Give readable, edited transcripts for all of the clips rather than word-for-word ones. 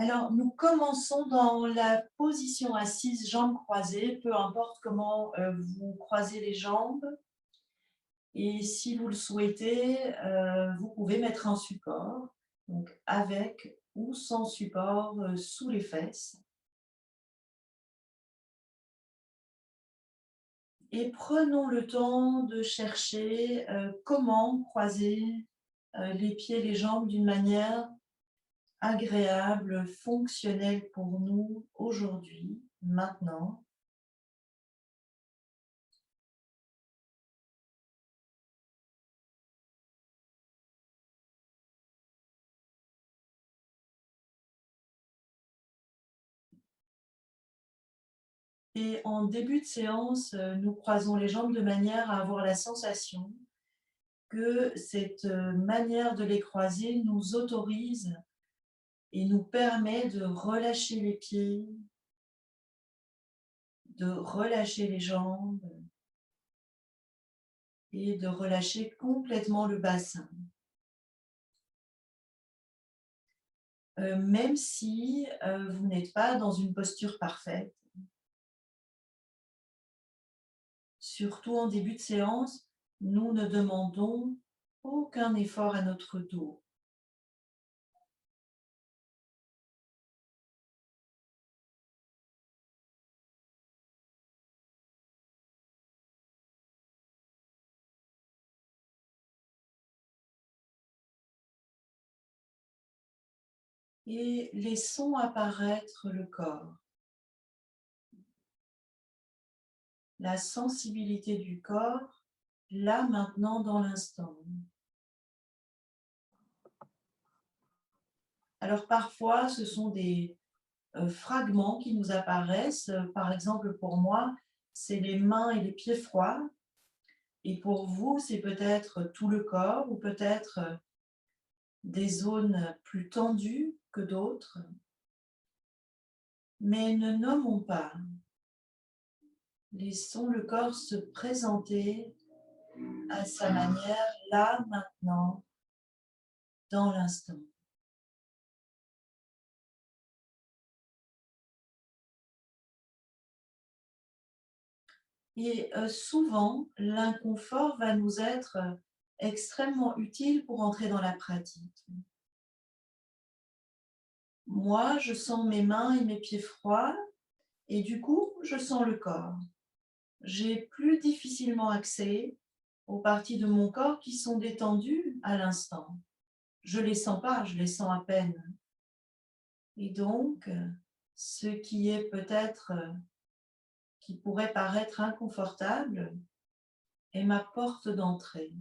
Alors, nous commençons dans la position assise, jambes croisées, peu importe comment vous croisez les jambes. Et si vous le souhaitez, vous pouvez mettre un support, donc avec ou sans support sous les fesses. Et prenons le temps de chercher comment croiser les pieds, les jambes d'une manière agréable, fonctionnelle pour nous aujourd'hui, maintenant. Et en début de séance, nous croisons les jambes de manière à avoir la sensation que cette manière de les croiser nous autorise et nous permet de relâcher les pieds, de relâcher les jambes et de relâcher complètement le bassin. Même si vous n'êtes pas dans une posture parfaite, surtout en début de séance, nous ne demandons aucun effort à notre dos. Et laissons apparaître le corps, la sensibilité du corps, là maintenant dans l'instant. Alors parfois, ce sont des fragments qui nous apparaissent. Par exemple, pour moi, c'est les mains et les pieds froids. Et pour vous, c'est peut-être tout le corps ou peut-être des zones plus tendues que d'autres. Mais ne nommons pas. Laissons le corps se présenter à sa manière, là, maintenant, dans l'instant. Et souvent, l'inconfort va nous être extrêmement utile pour entrer dans la pratique. Moi, je sens mes mains et mes pieds froids et du coup, je sens le corps. J'ai plus difficilement accès aux parties de mon corps qui sont détendues à l'instant. Je les sens pas, je les sens à peine. Et donc, ce qui est peut-être, qui pourrait paraître inconfortable, est ma porte d'entrée.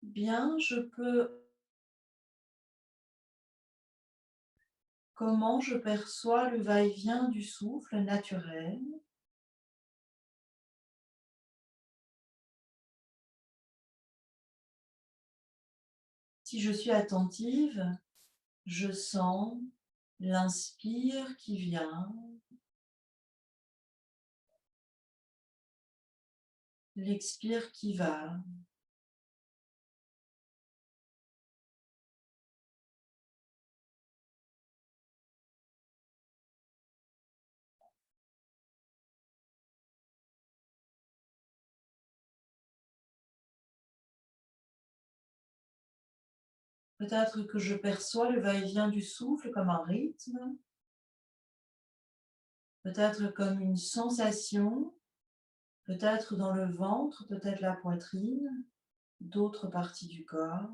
Bien, je peux. Comment je perçois le va-et-vient du souffle naturel? Si je suis attentive, je sens l'inspire qui vient, l'expire qui va. Peut-être que je perçois le va-et-vient du souffle comme un rythme, peut-être comme une sensation, peut-être dans le ventre, peut-être la poitrine, d'autres parties du corps.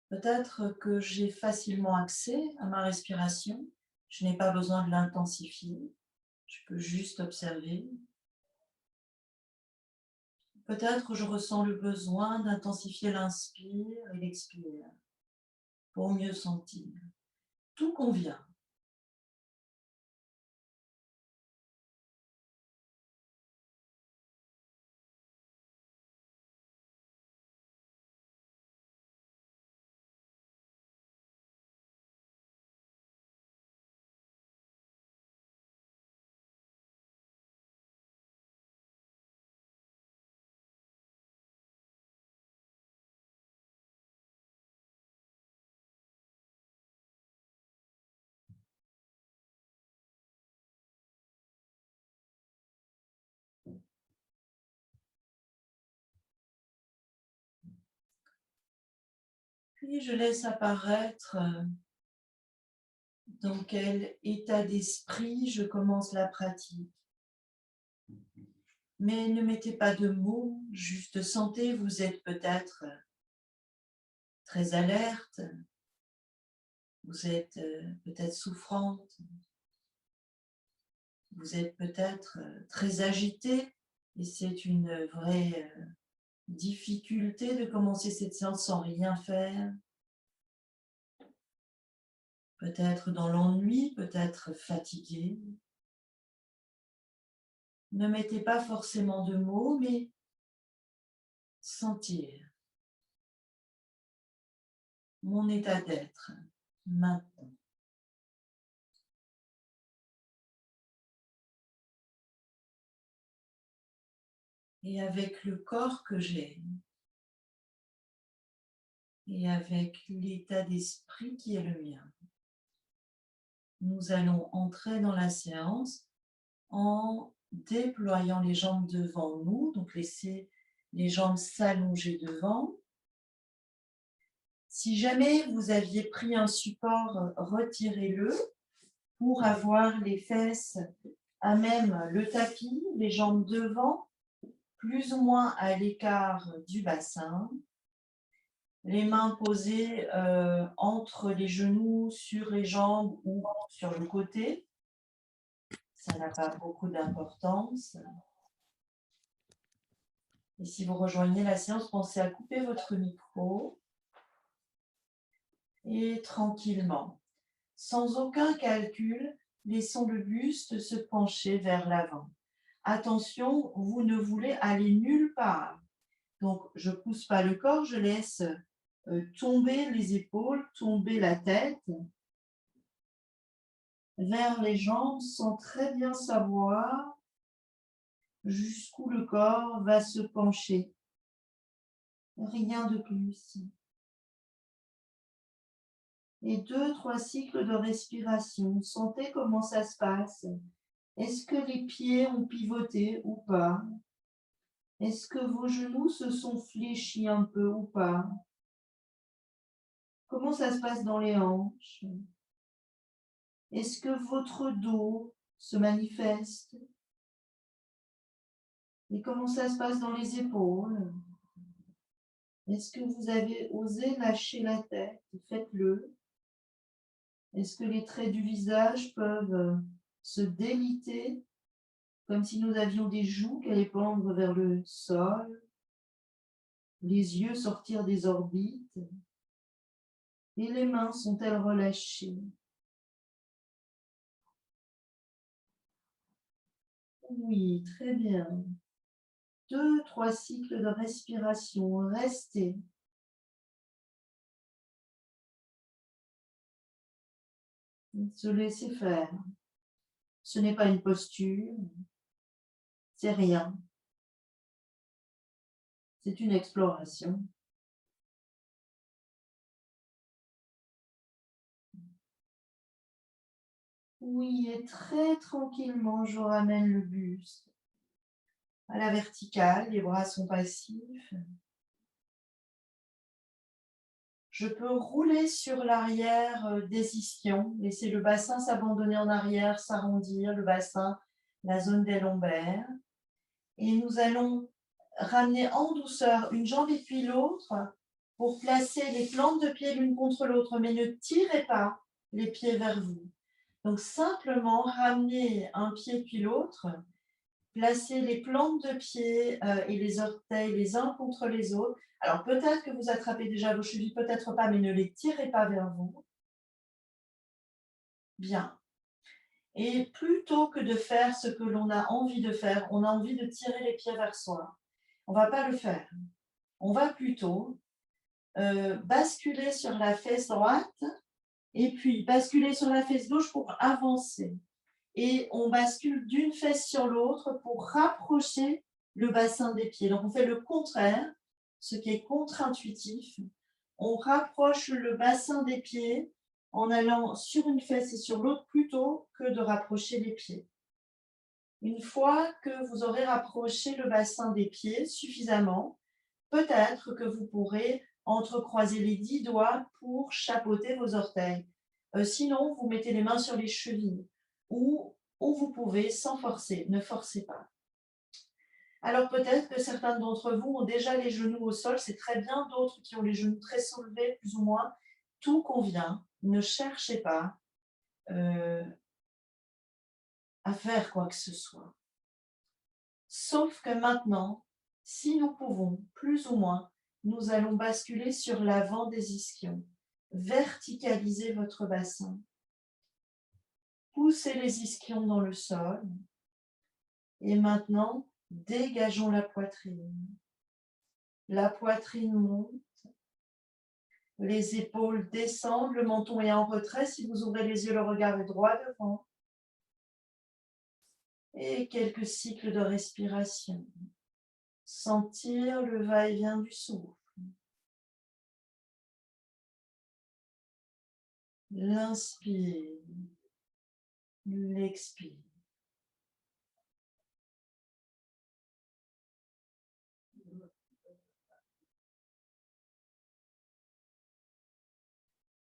Peut-être que j'ai facilement accès à ma respiration, je n'ai pas besoin de l'intensifier, je peux juste observer. Peut-être que je ressens le besoin d'intensifier l'inspire et l'expire pour mieux sentir. Tout convient. Puis je laisse apparaître dans quel état d'esprit je commence la pratique. Mais ne mettez pas de mots, juste sentez, vous êtes peut-être très alerte, vous êtes peut-être souffrante, vous êtes peut-être très agitée et c'est une vraie difficulté de commencer cette séance sans rien faire. Peut-être dans l'ennui, peut-être fatigué. Ne mettez pas forcément de mots, mais sentir mon état d'être maintenant. Et avec le corps que j'ai, et avec l'état d'esprit qui est le mien, nous allons entrer dans la séance en déployant les jambes devant nous, donc laissez les jambes s'allonger devant. Si jamais vous aviez pris un support, retirez-le pour avoir les fesses à même le tapis, les jambes devant, plus ou moins à l'écart du bassin. Les mains posées entre les genoux, sur les jambes ou sur le côté. Ça n'a pas beaucoup d'importance. Et si vous rejoignez la séance, pensez à couper votre micro. Et tranquillement, sans aucun calcul, laissons le buste se pencher vers l'avant. Attention, vous ne voulez aller nulle part. Donc, je ne pousse pas le corps, je laisse tomber les épaules, tomber la tête vers les jambes sans très bien savoir jusqu'où le corps va se pencher. Rien de plus. Et 2-3 cycles de respiration. Sentez comment ça se passe. Est-ce que les pieds ont pivoté ou pas? Est-ce que vos genoux se sont fléchis un peu ou pas? Comment ça se passe dans les hanches? Est-ce que votre dos se manifeste? Et comment ça se passe dans les épaules? Est-ce que vous avez osé lâcher la tête? Faites-le. Est-ce que les traits du visage peuvent se déliter comme si nous avions des joues qui allaient pendre vers le sol, les yeux sortir des orbites? Et les mains sont-elles relâchées? Oui, très bien. 2-3 cycles de respiration. Restez. Se laisser faire. Ce n'est pas une posture. C'est rien. C'est une exploration. Oui, et très tranquillement, je ramène le buste à la verticale. Les bras sont passifs. Je peux rouler sur l'arrière des ischions, laisser le bassin s'abandonner en arrière, s'arrondir, le bassin, la zone des lombaires. Et nous allons ramener en douceur une jambe et puis l'autre pour placer les plantes de pied l'une contre l'autre, mais ne tirez pas les pieds vers vous. Donc simplement ramener un pied puis l'autre, placer les plantes de pied et les orteils les uns contre les autres. Alors peut-être que vous attrapez déjà vos chevilles, peut-être pas, mais ne les tirez pas vers vous. Bien. Et plutôt que de faire ce que l'on a envie de faire, on a envie de tirer les pieds vers soi. On ne va pas le faire. On va plutôt basculer sur la fesse droite et puis basculer sur la fesse gauche pour avancer. Et on bascule d'une fesse sur l'autre pour rapprocher le bassin des pieds. Donc, on fait le contraire, ce qui est contre-intuitif. On rapproche le bassin des pieds en allant sur une fesse et sur l'autre plutôt que de rapprocher les pieds. Une fois que vous aurez rapproché le bassin des pieds suffisamment, peut-être que vous pourrez Entrecroisez les 10 doigts pour chapeauter vos orteils. Sinon, vous mettez les mains sur les chevilles ou vous pouvez sans forcer, ne forcez pas. Alors peut-être que certains d'entre vous ont déjà les genoux au sol, c'est très bien, d'autres qui ont les genoux très soulevés, plus ou moins, tout convient. Ne cherchez pas à faire quoi que ce soit. Sauf que maintenant, si nous pouvons, plus ou moins, nous allons basculer sur l'avant des ischions. Verticalisez votre bassin. Poussez les ischions dans le sol. Et maintenant, dégageons la poitrine. La poitrine monte. Les épaules descendent, le menton est en retrait. Si vous ouvrez les yeux, le regard est droit devant. Et quelques cycles de respiration. Sentir le va-et-vient du souffle. L'inspire, l'expire.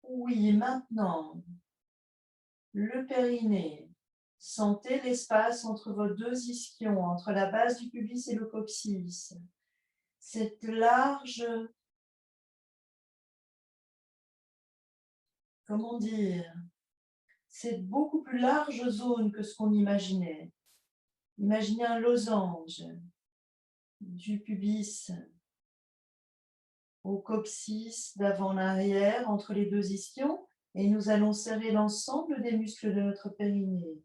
Oui, maintenant, le périnée. Sentez l'espace entre vos deux ischions, entre la base du pubis et le coccyx. Cette large, comment dire, cette beaucoup plus large zone que ce qu'on imaginait. Imaginez un losange du pubis au coccyx, d'avant en arrière, entre les deux ischions, et nous allons serrer l'ensemble des muscles de notre périnée.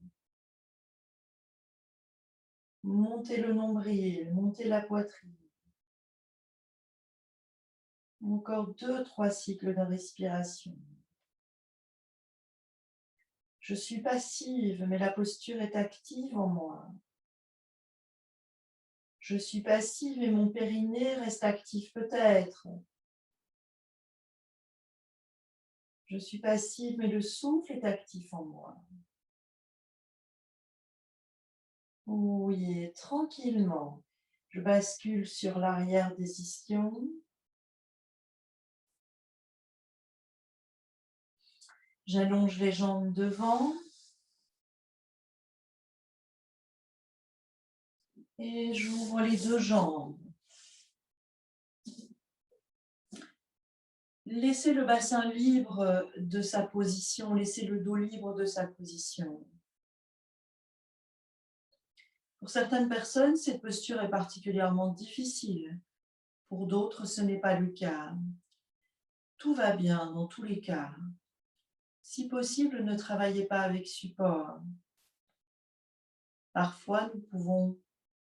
Montez le nombril, montez la poitrine. Encore 2-3 cycles de respiration. Je suis passive, mais la posture est active en moi. Je suis passive et mon périnée reste actif peut-être. Je suis passive, mais le souffle est actif en moi. Oui, tranquillement. Je bascule sur l'arrière des ischions. J'allonge les jambes devant. Et j'ouvre les deux jambes. Laissez le bassin libre de sa position, laissez le dos libre de sa position. Pour certaines personnes, cette posture est particulièrement difficile. Pour d'autres, ce n'est pas le cas. Tout va bien dans tous les cas. Si possible, ne travaillez pas avec support. Parfois, nous pouvons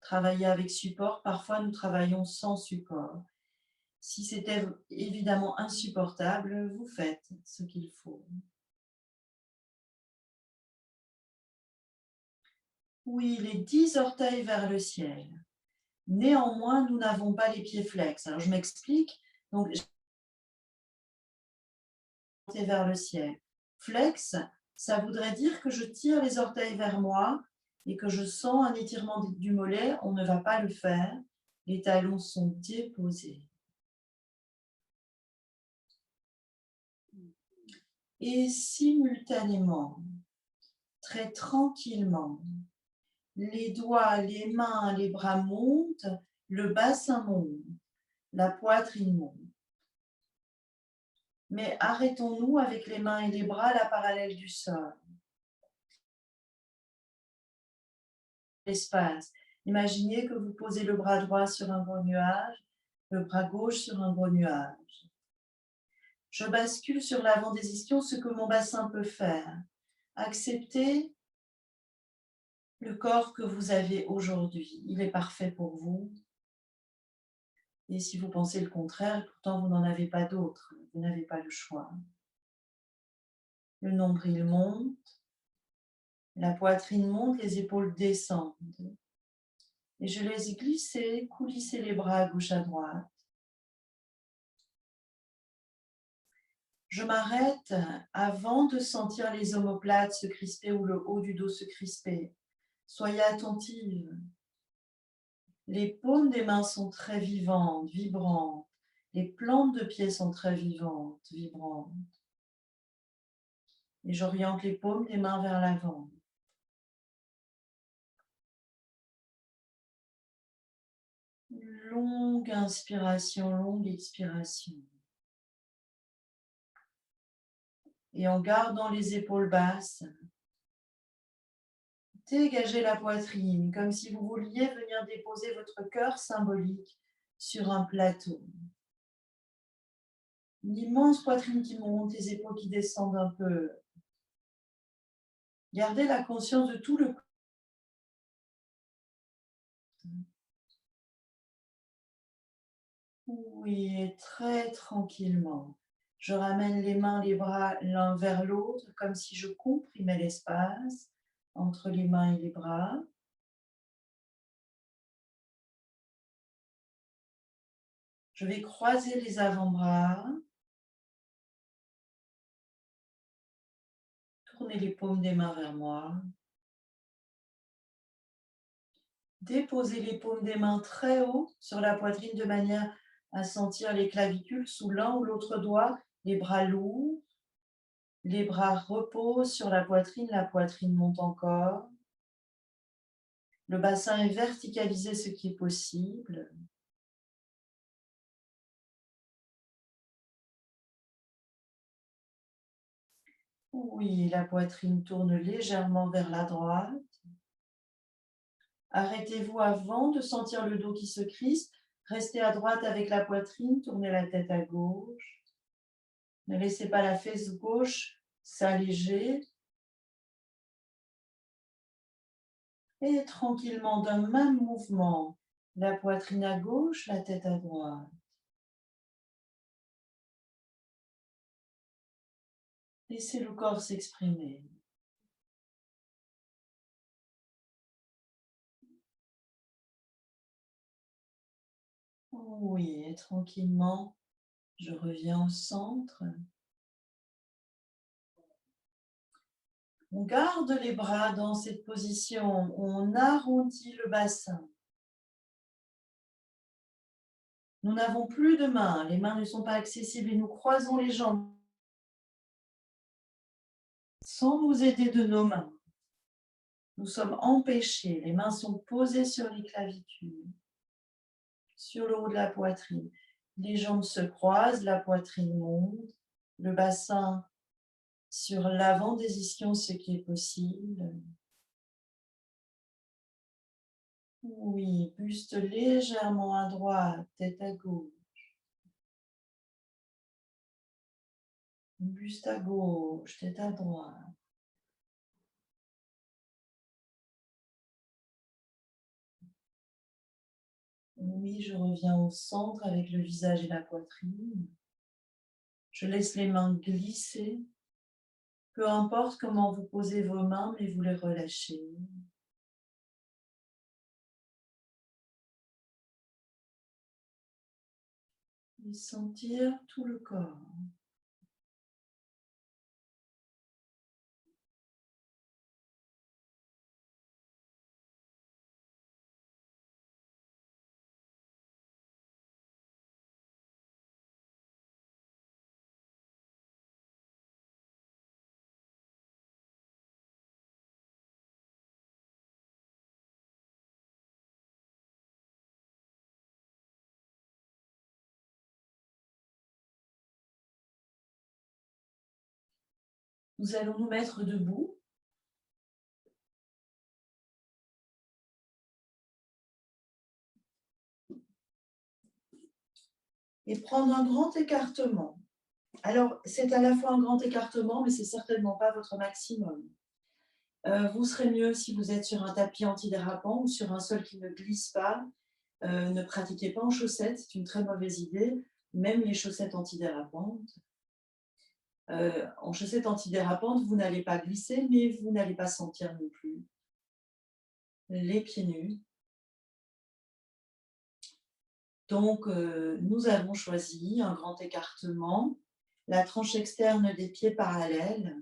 travailler avec support, parfois nous travaillons sans support. Si c'était évidemment insupportable, vous faites ce qu'il faut. Oui, les 10 orteils vers le ciel. Néanmoins, nous n'avons pas les pieds flex. Alors, je m'explique. Donc, vers le ciel. Flex, ça voudrait dire que je tire les orteils vers moi et que je sens un étirement du mollet. On ne va pas le faire. Les talons sont déposés. Et simultanément, très tranquillement, les doigts, les mains, les bras montent, le bassin monte, la poitrine monte. Mais arrêtons-nous avec les mains et les bras à la parallèle du sol. L'espace. Imaginez que vous posez le bras droit sur un gros nuage, le bras gauche sur un gros nuage. Je bascule sur l'avant des ischions, ce que mon bassin peut faire. Acceptez le corps que vous avez aujourd'hui. Il est parfait pour vous. Et si vous pensez le contraire, pourtant vous n'en avez pas d'autre, vous n'avez pas le choix. Le nombril monte, la poitrine monte, les épaules descendent. Et je laisse glisser, coulisser les bras à gauche à droite. Je m'arrête avant de sentir les omoplates se crisper ou le haut du dos se crisper. Soyez attentive. Les paumes des mains sont très vivantes, vibrantes. Les plantes de pieds sont très vivantes, vibrantes. Et j'oriente les paumes des mains vers l'avant. Longue inspiration, longue expiration. Et en gardant les épaules basses, dégagez la poitrine comme si vous vouliez venir déposer votre cœur symbolique sur un plateau. Une immense poitrine qui monte, les épaules qui descendent un peu. Gardez la conscience de tout le corps. Oui, et très tranquillement. Je ramène les mains, les bras l'un vers l'autre, comme si je comprimais l'espace entre les mains et les bras. Je vais croiser les avant-bras, tourner les paumes des mains vers moi. Déposer les paumes des mains très haut sur la poitrine de manière à sentir les clavicules sous l'un ou l'autre doigt, les bras lourds. Les bras reposent sur la poitrine monte encore. Le bassin est verticalisé, ce qui est possible. Oui, la poitrine tourne légèrement vers la droite. Arrêtez-vous avant de sentir le dos qui se crispe. Restez à droite avec la poitrine, tournez la tête à gauche. Ne laissez pas la fesse gauche s'alléger. Et tranquillement, d'un même mouvement, la poitrine à gauche, la tête à droite. Laissez le corps s'exprimer. Oui, et tranquillement, je reviens au centre. On garde les bras dans cette position, on arrondit le bassin. Nous n'avons plus de mains, les mains ne sont pas accessibles et nous croisons les jambes sans nous aider de nos mains. Nous sommes empêchés, les mains sont posées sur les clavicules, sur le haut de la poitrine. Les jambes se croisent, la poitrine monte, le bassin sur l'avant des ischions, ce qui est possible. Oui, buste légèrement à droite, tête à gauche. Buste à gauche, tête à droite. Oui, je reviens au centre avec le visage et la poitrine. Je laisse les mains glisser. Peu importe comment vous posez vos mains, mais vous les relâchez. Et sentir tout le corps. Nous allons nous mettre debout. Et prendre un grand écartement. Alors, c'est à la fois un grand écartement, mais ce n'est certainement pas votre maximum. Vous serez mieux si vous êtes sur un tapis antidérapant ou sur un sol qui ne glisse pas. Ne pratiquez pas en chaussettes, c'est une très mauvaise idée, même les chaussettes antidérapantes. En chaussettes antidérapantes, vous n'allez pas glisser, mais vous n'allez pas sentir non plus. Les pieds nus. Donc, nous avons choisi un grand écartement, la tranche externe des pieds parallèle.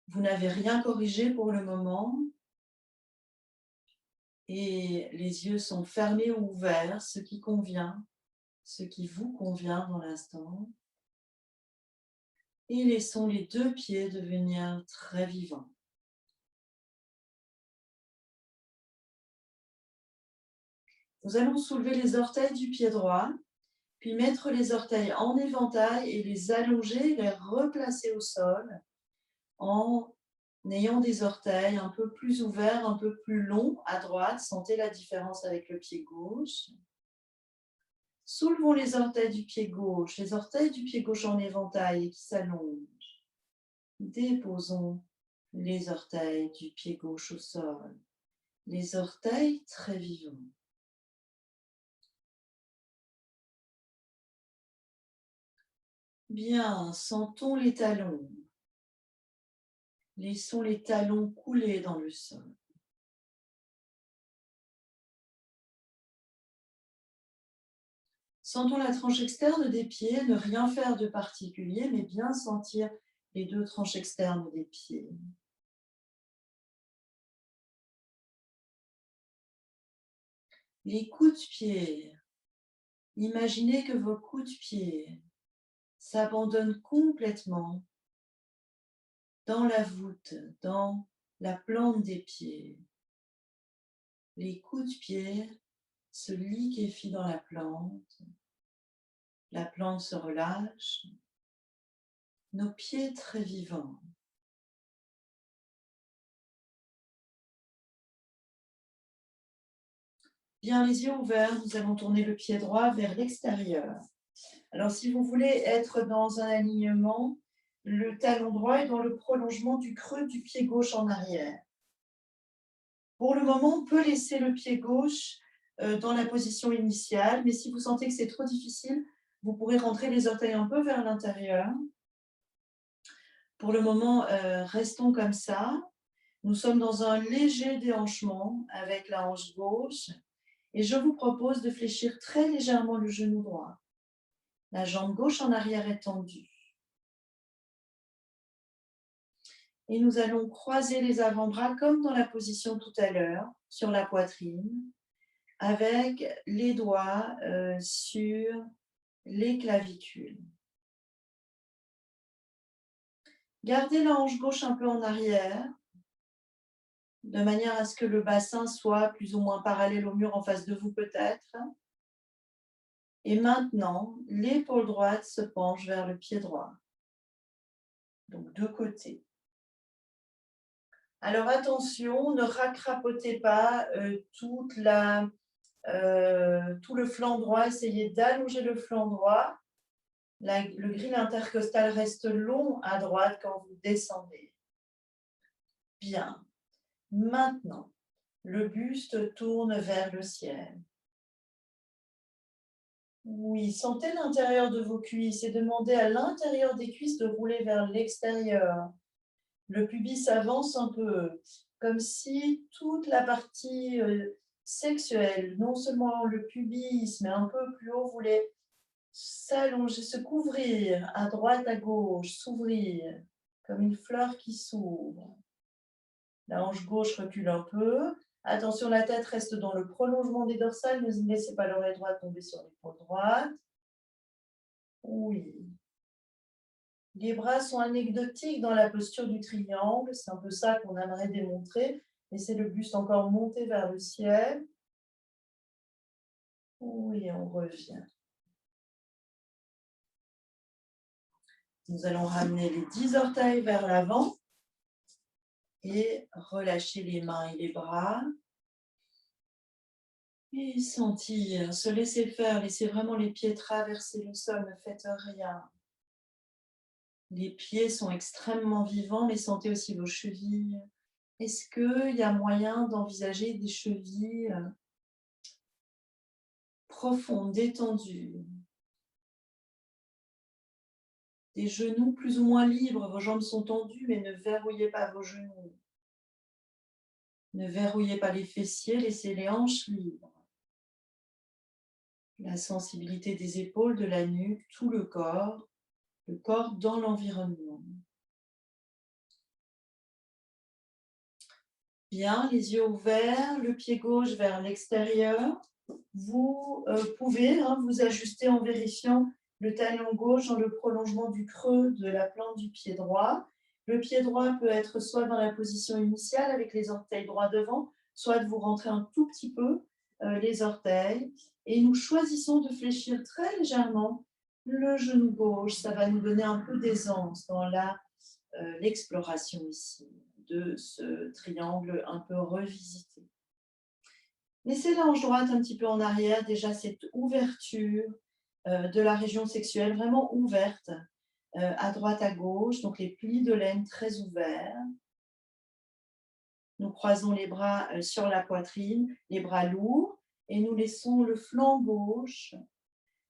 Vous n'avez rien corrigé pour le moment et les yeux sont fermés ou ouverts, ce qui convient. ce qui vous convient dans l'instant. Et laissons les deux pieds devenir très vivants. Nous allons soulever les orteils du pied droit, puis mettre les orteils en éventail et les allonger, les replacer au sol en ayant des orteils un peu plus ouverts, un peu plus longs à droite. Sentez la différence avec le pied gauche. Soulevons les orteils du pied gauche en éventail et qui s'allongent. Déposons les orteils du pied gauche au sol. Les orteils très vivants. Bien, sentons les talons. Laissons les talons couler dans le sol. Sentons la tranche externe des pieds, ne rien faire de particulier, mais bien sentir les deux tranches externes des pieds. Les coups de pied. Imaginez que vos coups de pied s'abandonnent complètement dans la voûte, dans la plante des pieds. Les coups de pied se liquéfient dans la plante se relâche, nos pieds très vivants. Bien, les yeux ouverts, nous allons tourner le pied droit vers l'extérieur. Alors, si vous voulez être dans un alignement, le talon droit est dans le prolongement du creux du pied gauche en arrière. Pour le moment, on peut laisser le pied gauche dans la position initiale, mais si vous sentez que c'est trop difficile, vous pourrez rentrer les orteils un peu vers l'intérieur. Pour le moment, restons comme ça. Nous sommes dans un léger déhanchement avec la hanche gauche et je vous propose de fléchir très légèrement le genou droit. La jambe gauche en arrière est tendue. Et nous allons croiser les avant-bras comme dans la position tout à l'heure, sur la poitrine, avec les doigts sur les clavicules. Gardez la hanche gauche un peu en arrière, de manière à ce que le bassin soit plus ou moins parallèle au mur en face de vous peut-être. Et maintenant, l'épaule droite se penche vers le pied droit. Donc, de côté. Alors, attention, ne racrapotez pas tout le flanc droit. Essayez d'allonger le flanc droit. Le gril intercostal reste long à droite quand vous descendez. Bien. Maintenant, le buste tourne vers le ciel. Oui, sentez l'intérieur de vos cuisses et demandez à l'intérieur des cuisses de rouler vers l'extérieur. Le pubis avance un peu, comme si toute la partie sexuelle, non seulement le pubis, mais un peu plus haut, voulait s'allonger, se couvrir à droite, à gauche, s'ouvrir, comme une fleur qui s'ouvre. La hanche gauche recule un peu. Attention, la tête reste dans le prolongement des dorsales. Ne laissez pas l'oreille droite tomber sur l'épaule droite. Oui. Les bras sont anecdotiques dans la posture du triangle. C'est un peu ça qu'on aimerait démontrer. Laissez le buste encore monter vers le ciel. Oui, on revient. Nous allons ramener les 10 orteils vers l'avant et relâcher les mains et les bras. Et sentir, se laisser faire, laissez vraiment les pieds traverser le sol, ne faites rien. Les pieds sont extrêmement vivants, mais sentez aussi vos chevilles. Est-ce qu'il y a moyen d'envisager des chevilles profondes, détendues? Des genoux plus ou moins libres, vos jambes sont tendues, mais ne verrouillez pas vos genoux. Ne verrouillez pas les fessiers, laissez les hanches libres. La sensibilité des épaules, de la nuque, tout le corps dans l'environnement. Bien, les yeux ouverts, le pied gauche vers l'extérieur. Vous pouvez vous ajuster en vérifiant le talon gauche dans le prolongement du creux de la plante du pied droit. Le pied droit peut être soit dans la position initiale avec les orteils droits devant, soit de vous rentrer un tout petit peu les orteils. Et nous choisissons de fléchir très légèrement le genou gauche. Ça va nous donner un peu d'aisance dans l'exploration ici de ce triangle un peu revisité. Laissez la hanche droite un petit peu en arrière, déjà cette ouverture de la région sexuelle vraiment ouverte, à droite, à gauche, donc les plis de laine très ouverts. Nous croisons les bras sur la poitrine, les bras lourds, et nous laissons le flanc gauche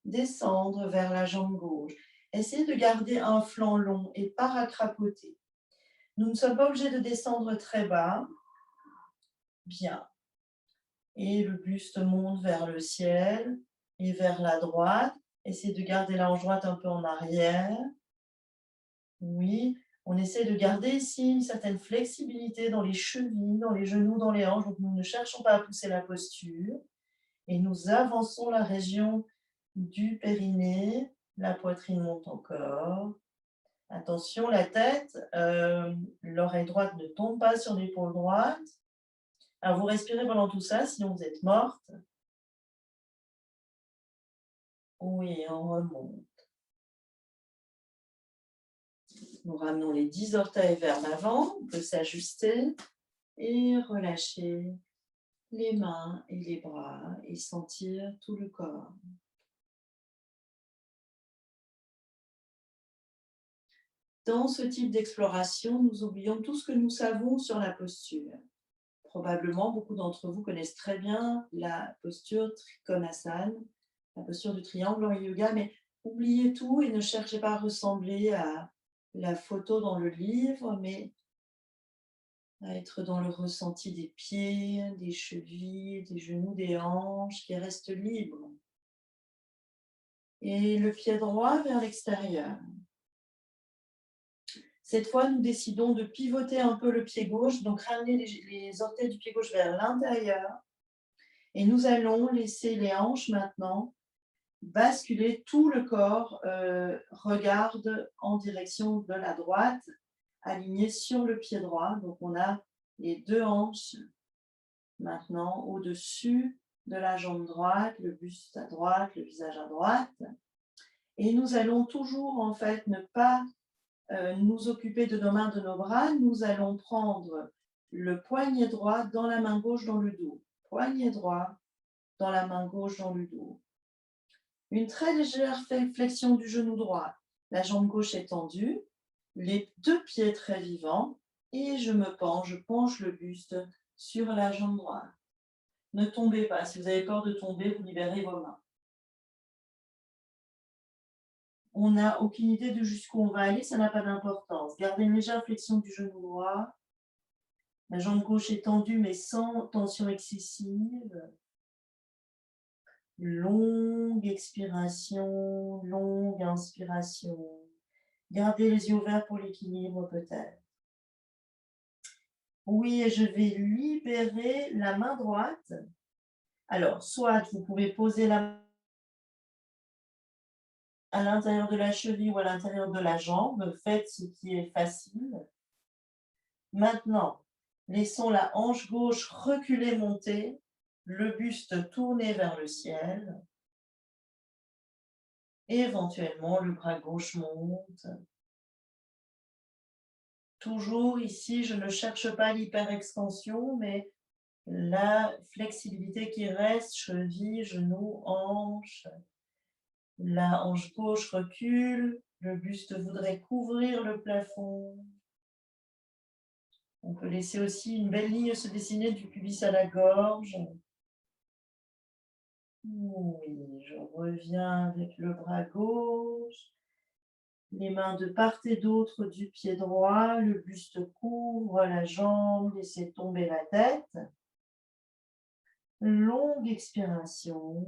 descendre vers la jambe gauche. Essayez de garder un flanc long et pas racrapoté. Nous ne sommes pas obligés de descendre très bas. Bien. Et le buste monte vers le ciel et vers la droite. Essayez de garder la hanche droite un peu en arrière. Oui, on essaie de garder ici une certaine flexibilité dans les chevilles, dans les genoux, dans les hanches. Donc, nous ne cherchons pas à pousser la posture. Et nous avançons la région du périnée. La poitrine monte encore. Attention, la tête, l'oreille droite ne tombe pas sur l'épaule droite. Alors, vous respirez pendant tout ça, sinon vous êtes morte. Oui, on remonte. Nous ramenons les 10 orteils vers l'avant, on peut s'ajuster et relâcher les mains et les bras et sentir tout le corps. Dans ce type d'exploration, nous oublions tout ce que nous savons sur la posture. Probablement, beaucoup d'entre vous connaissent très bien la posture Trikonasana, la posture du triangle en yoga, mais oubliez tout et ne cherchez pas à ressembler à la photo dans le livre, mais à être dans le ressenti des pieds, des chevilles, des genoux, des hanches, qui restent libres. Et le pied droit vers l'extérieur. Cette fois, nous décidons de pivoter un peu le pied gauche, donc ramener les orteils du pied gauche vers l'intérieur. Et nous allons laisser les hanches maintenant basculer, tout le corps regarde en direction de la droite, aligné sur le pied droit. Donc on a les deux hanches maintenant au-dessus de la jambe droite, le buste à droite, le visage à droite. Et nous allons toujours en fait ne pas nous occuper de nos mains, de nos bras. Nous allons prendre le poignet droit dans la main gauche dans le dos. Poignet droit dans la main gauche dans le dos. Une très légère flexion du genou droit. La jambe gauche est tendue, les deux pieds très vivants et je penche le buste sur la jambe droite. Ne tombez pas. Si vous avez peur de tomber, vous libérez vos mains. On n'a aucune idée de jusqu'où on va aller, ça n'a pas d'importance. Gardez une légère flexion du genou droit. La jambe gauche est tendue, mais sans tension excessive. Longue expiration, longue inspiration. Gardez les yeux ouverts pour l'équilibre peut-être. Oui, et je vais libérer la main droite. Alors, soit vous pouvez poser la main à l'intérieur de la cheville ou à l'intérieur de la jambe. Faites ce qui est facile. Maintenant, laissons la hanche gauche reculer, monter, le buste tourné vers le ciel. Éventuellement, le bras gauche monte. Toujours ici, je ne cherche pas l'hyperextension, mais la flexibilité qui reste, cheville, genou, hanche. La hanche gauche recule, le buste voudrait couvrir le plafond. On peut laisser aussi une belle ligne se dessiner du pubis à la gorge. Oui, je reviens avec le bras gauche. Les mains de part et d'autre du pied droit, le buste couvre la jambe, laissez tomber la tête. Longue expiration.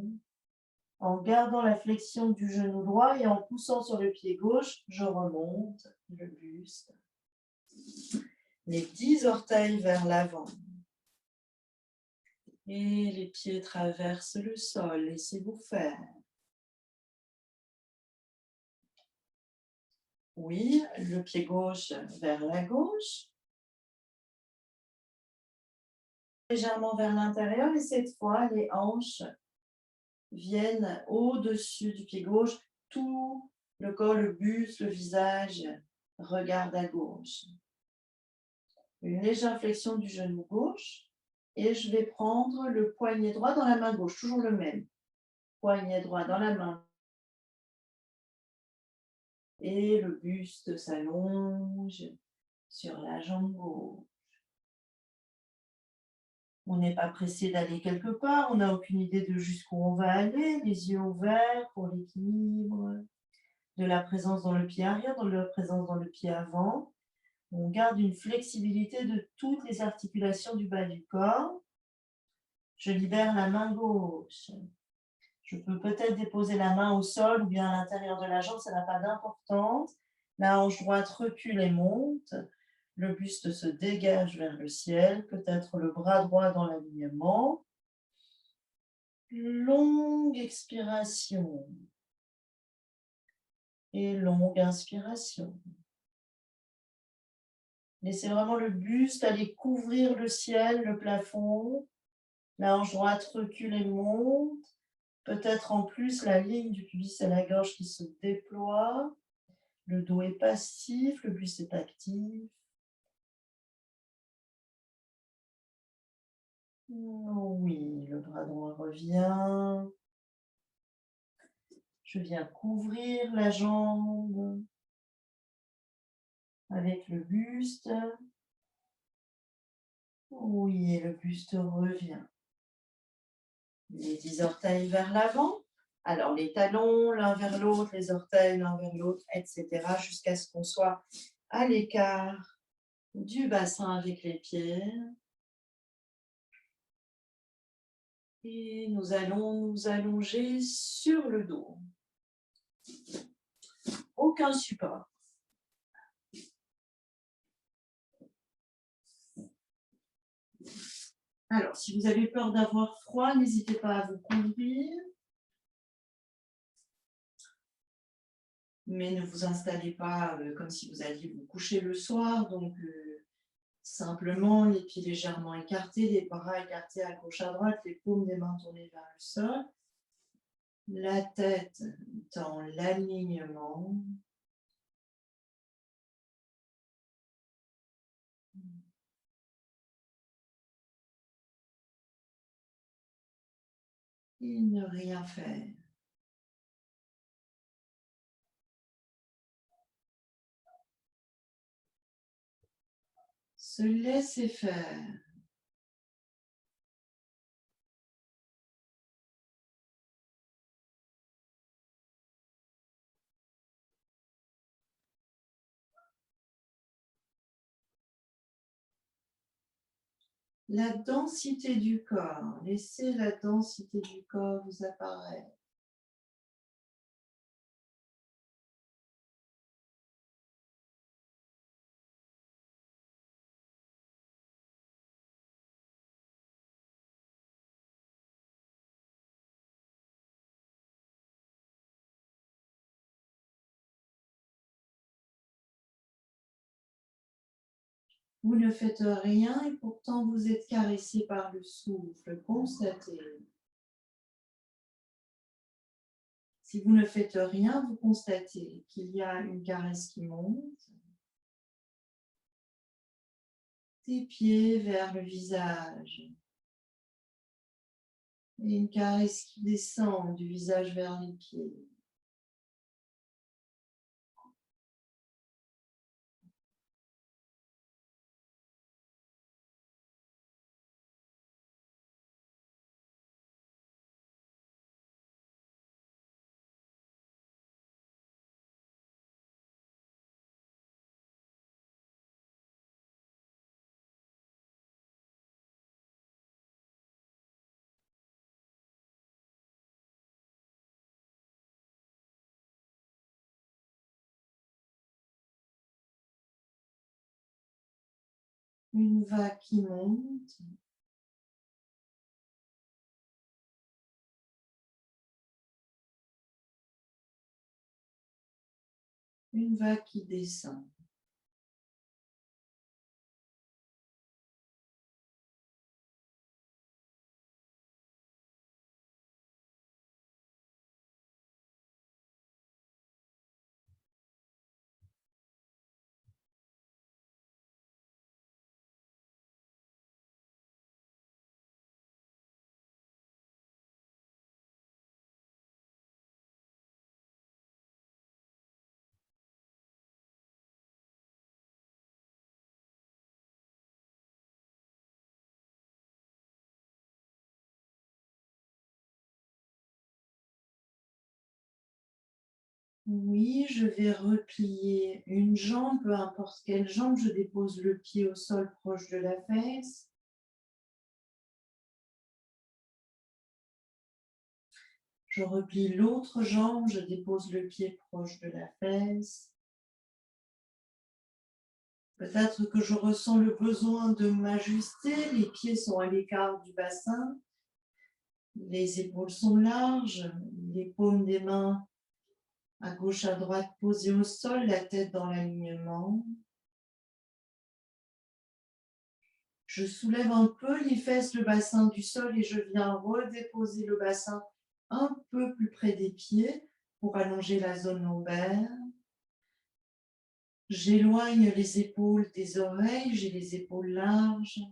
En gardant la flexion du genou droit et en poussant sur le pied gauche, je remonte le buste. Les 10 orteils vers l'avant. Et les pieds traversent le sol, laissez-vous faire. Oui, le pied gauche vers la gauche, légèrement vers l'intérieur et cette fois, les hanches viennent au-dessus du pied gauche, tout le corps, le buste, le visage regarde à gauche. Une légère flexion du genou gauche et je vais prendre le poignet droit dans la main gauche, toujours le même. Poignet droit dans la main et le buste s'allonge sur la jambe gauche. On n'est pas pressé d'aller quelque part, on n'a aucune idée de jusqu'où on va aller, les yeux ouverts pour l'équilibre, de la présence dans le pied arrière, de la présence dans le pied avant. On garde une flexibilité de toutes les articulations du bas du corps. Je libère la main gauche. Je peux peut-être déposer la main au sol ou bien à l'intérieur de la jambe, ça n'a pas d'importance. La hanche droite recule et monte. Le buste se dégage vers le ciel, peut-être le bras droit dans l'alignement. Longue expiration et longue inspiration. Laissez vraiment le buste aller couvrir le ciel, le plafond. La hanche droite recule et monte. Peut-être en plus la ligne du pubis à la gorge qui se déploie. Le dos est passif, le buste est actif. Oui, le bras droit revient. Je viens couvrir la jambe avec le buste. Oui, et le buste revient. Les 10 orteils vers l'avant. Alors, les talons l'un vers l'autre, les orteils l'un vers l'autre, etc. jusqu'à ce qu'on soit à l'écart du bassin avec les pieds. Et nous allons nous allonger sur le dos. Aucun support. Alors, si vous avez peur d'avoir froid, n'hésitez pas à vous couvrir. Mais ne vous installez pas comme si vous alliez vous coucher le soir. Donc, simplement les pieds légèrement écartés, les bras écartés à gauche à droite, les paumes des mains tournées vers le sol. La tête dans l'alignement. Et ne rien faire. Se laisser faire. La densité du corps. Laissez la densité du corps vous apparaître. Vous ne faites rien et pourtant vous êtes caressé par le souffle. Constatez. Si vous ne faites rien, vous constatez qu'il y a une caresse qui monte, des pieds vers le visage, et une caresse qui descend du visage vers les pieds. Une vague qui monte Une vague qui descend. Oui, je vais replier une jambe, peu importe quelle jambe, je dépose le pied au sol proche de la fesse. Je replie l'autre jambe, je dépose le pied proche de la fesse. Peut-être que je ressens le besoin de m'ajuster, les pieds sont à l'écart du bassin, les épaules sont larges, les paumes des mains à gauche, à droite posées au sol, la tête dans l'alignement. Je soulève un peu les fesses, le bassin du sol et je viens redéposer le bassin un peu plus près des pieds pour allonger la zone lombaire. J'éloigne les épaules des oreilles, j'ai les épaules larges.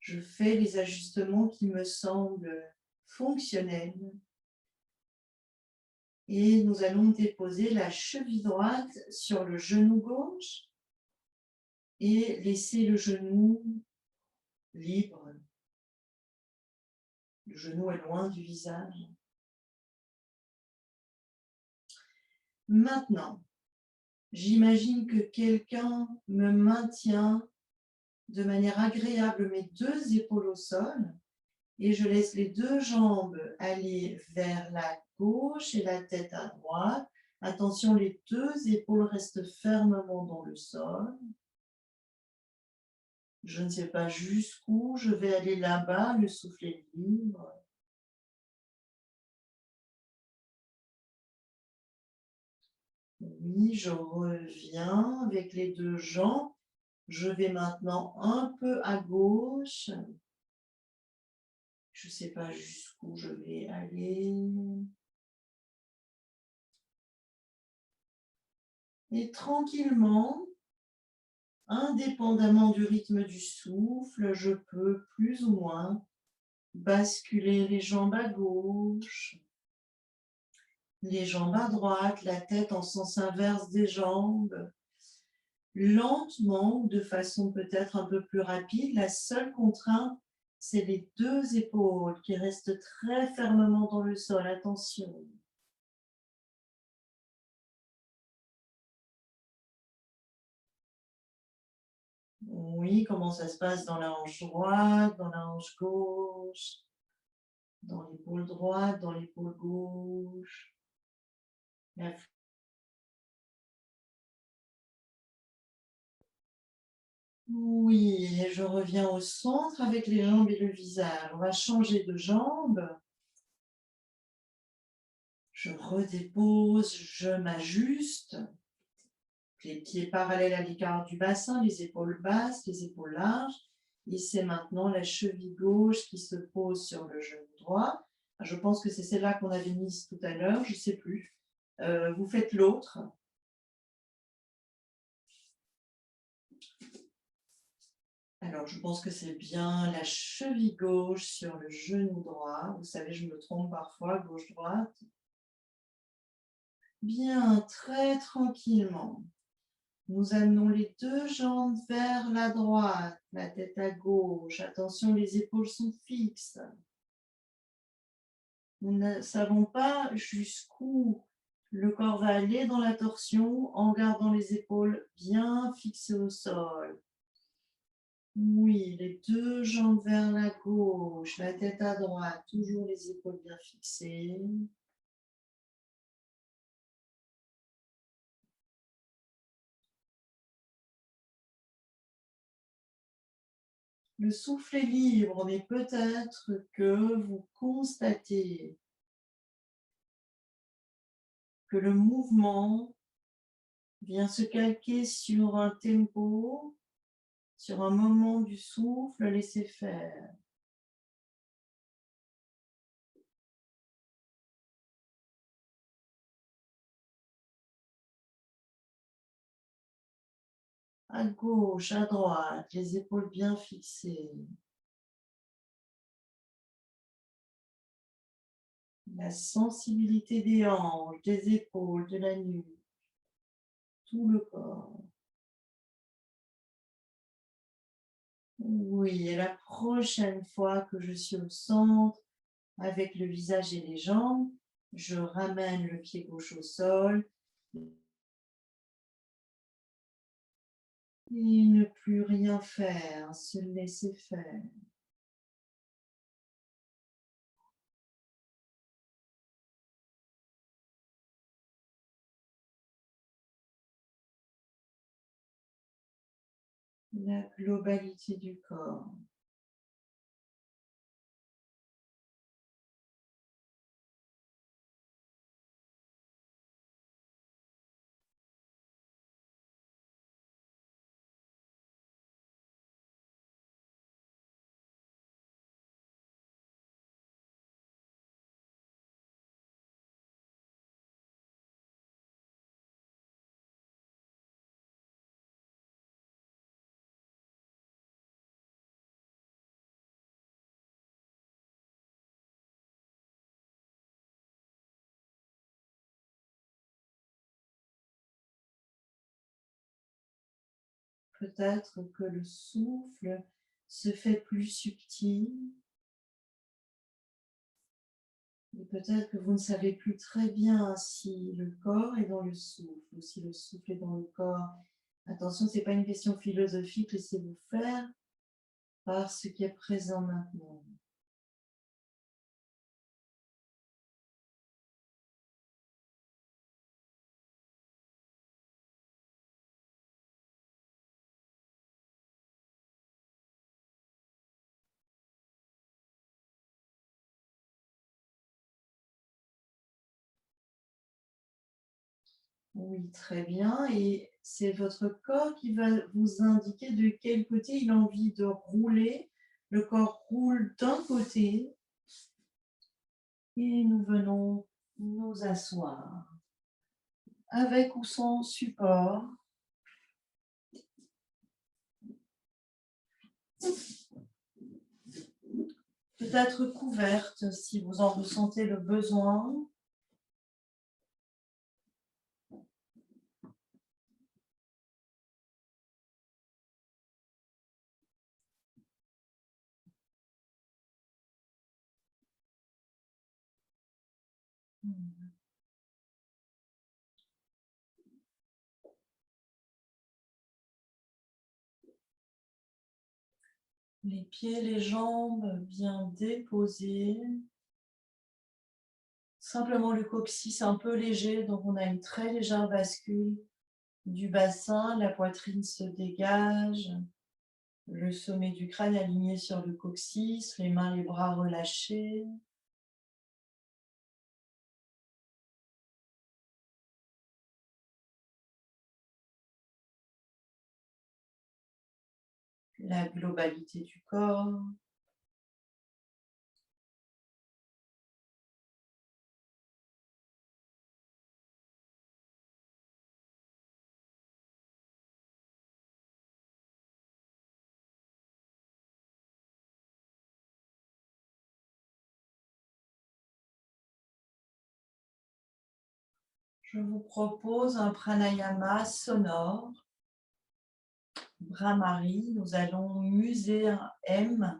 Je fais les ajustements qui me semblent fonctionnels. Et nous allons déposer la cheville droite sur le genou gauche et laisser le genou libre. Le genou est loin du visage. Maintenant, j'imagine que quelqu'un me maintient de manière agréable mes deux épaules au sol et je laisse les deux jambes aller vers la gauche et la tête à droite. Attention, les deux épaules restent fermement dans le sol. Je ne sais pas jusqu'où je vais aller là-bas, le souffle est libre. Oui, je reviens avec les deux jambes. Je vais maintenant un peu à gauche. Je ne sais pas jusqu'où je vais aller. Et tranquillement, indépendamment du rythme du souffle, je peux plus ou moins basculer les jambes à gauche, les jambes à droite, la tête en sens inverse des jambes, lentement ou de façon peut-être un peu plus rapide. La seule contrainte, c'est les deux épaules qui restent très fermement dans le sol. Attention. Oui, comment ça se passe dans la hanche droite, dans la hanche gauche, dans l'épaule droite, dans l'épaule gauche. La Oui, et je reviens au centre avec les jambes et le visage. On va changer de jambe. Je redépose, je m'ajuste. Les pieds parallèles à l'écart du bassin, les épaules basses, les épaules larges. Et c'est maintenant la cheville gauche qui se pose sur le genou droit. Je pense que c'est celle-là qu'on avait mise tout à l'heure, je ne sais plus. Vous faites l'autre. Alors, je pense que c'est bien la cheville gauche sur le genou droit. Vous savez, je me trompe parfois, gauche-droite. Bien, très tranquillement. Nous amenons les deux jambes vers la droite, la tête à gauche. Attention, les épaules sont fixes. Nous ne savons pas jusqu'où le corps va aller dans la torsion en gardant les épaules bien fixées au sol. Oui, les deux jambes vers la gauche, la tête à droite, toujours les épaules bien fixées. Le souffle est libre, mais peut-être que vous constatez que le mouvement vient se calquer sur un tempo, sur un moment du souffle, laissez faire. À gauche, à droite, les épaules bien fixées. La sensibilité des hanches, des épaules, de la nuque, tout le corps. Oui, et la prochaine fois que je suis au centre, avec le visage et les jambes, je ramène le pied gauche au sol et ne plus rien faire, se laisser faire. La globalité du corps. Peut-être que le souffle se fait plus subtil et peut-être que vous ne savez plus très bien si le corps est dans le souffle ou si le souffle est dans le corps. Attention, ce n'est pas une question philosophique, laissez-vous faire par ce qui est présent maintenant. Oui, très bien. Et c'est votre corps qui va vous indiquer de quel côté il a envie de rouler. Le corps roule d'un côté et nous venons nous asseoir avec ou sans support. Peut-être couverte si vous en ressentez le besoin. Les pieds, les jambes bien déposés. Simplement le coccyx un peu léger, donc on a une très légère bascule du bassin, la poitrine se dégage, le sommet du crâne aligné sur le coccyx, les mains, les bras relâchés. La globalité du corps. Je vous propose un pranayama sonore. Brahmari, nous allons muser un M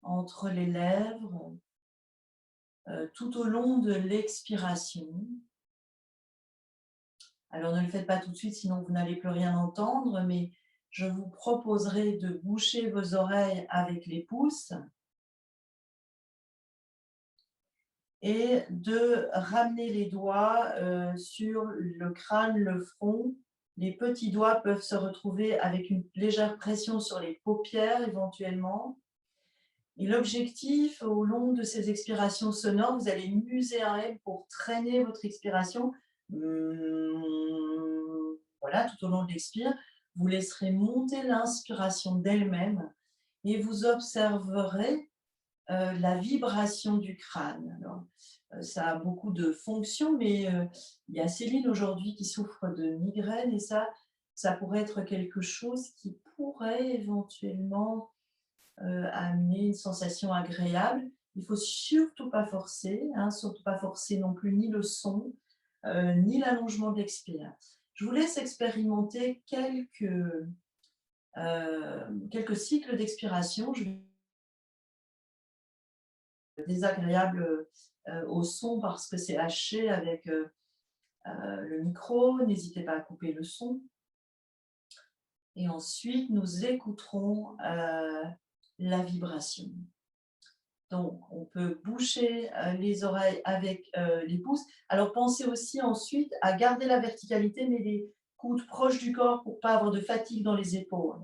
entre les lèvres tout au long de l'expiration. Alors ne le faites pas tout de suite, sinon vous n'allez plus rien entendre, mais je vous proposerai de boucher vos oreilles avec les pouces et de ramener les doigts sur le crâne, le front. Les petits doigts peuvent se retrouver avec une légère pression sur les paupières éventuellement. Et l'objectif, au long de ces expirations sonores, vous allez muser un M pour traîner votre expiration. voilà, tout au long de l'expire, vous laisserez monter l'inspiration d'elle-même et vous observerez la vibration du crâne. Alors, ça a beaucoup de fonctions, mais il y a Céline aujourd'hui qui souffre de migraine et ça pourrait être quelque chose qui pourrait éventuellement amener une sensation agréable. Il faut surtout pas forcer, hein, surtout pas forcer non plus ni le son, ni l'allongement de l'expire. Je vous laisse expérimenter quelques cycles d'expiration. Je vais désagréable au son parce que c'est haché avec le micro. N'hésitez pas à couper le son. Et ensuite, nous écouterons la vibration. Donc, on peut boucher les oreilles avec les pouces. Alors, pensez aussi ensuite à garder la verticalité, mais les coudes proches du corps pour ne pas avoir de fatigue dans les épaules.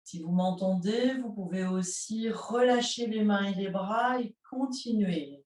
Si vous m'entendez, vous pouvez aussi relâcher les mains et les bras et continuer.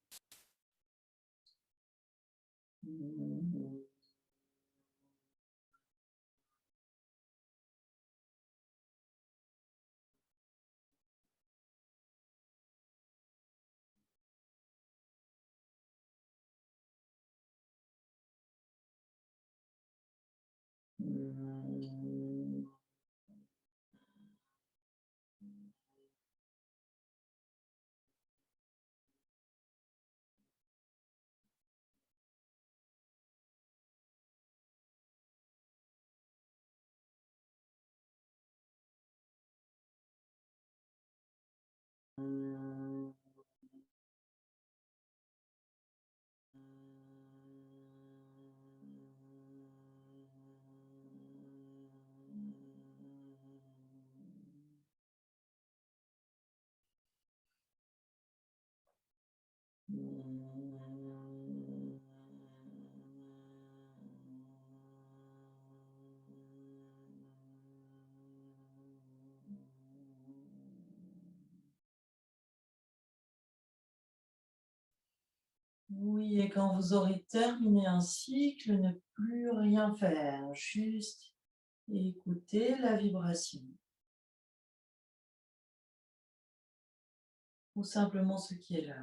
Oui, et quand vous aurez terminé un cycle, ne plus rien faire, juste écouter la vibration ou simplement ce qui est là.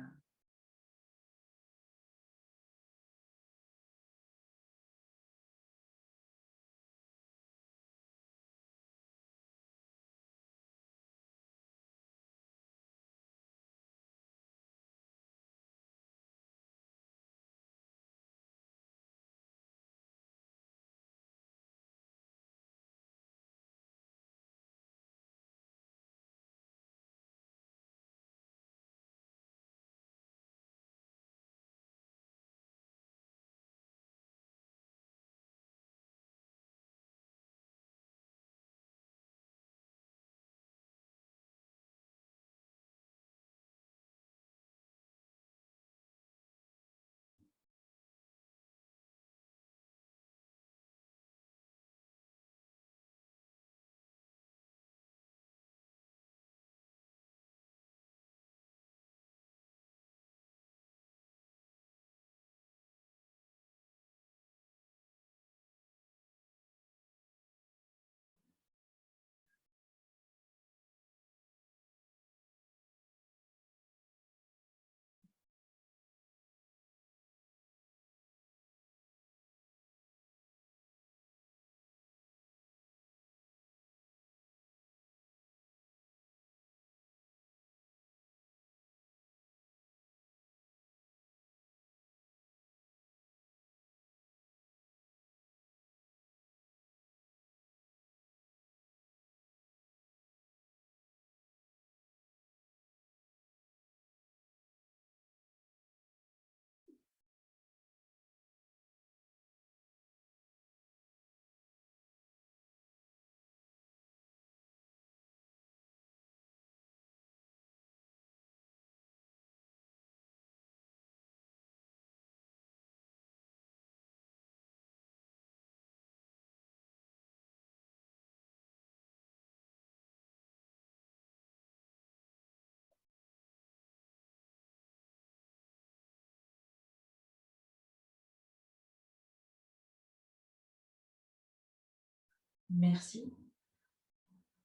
Merci.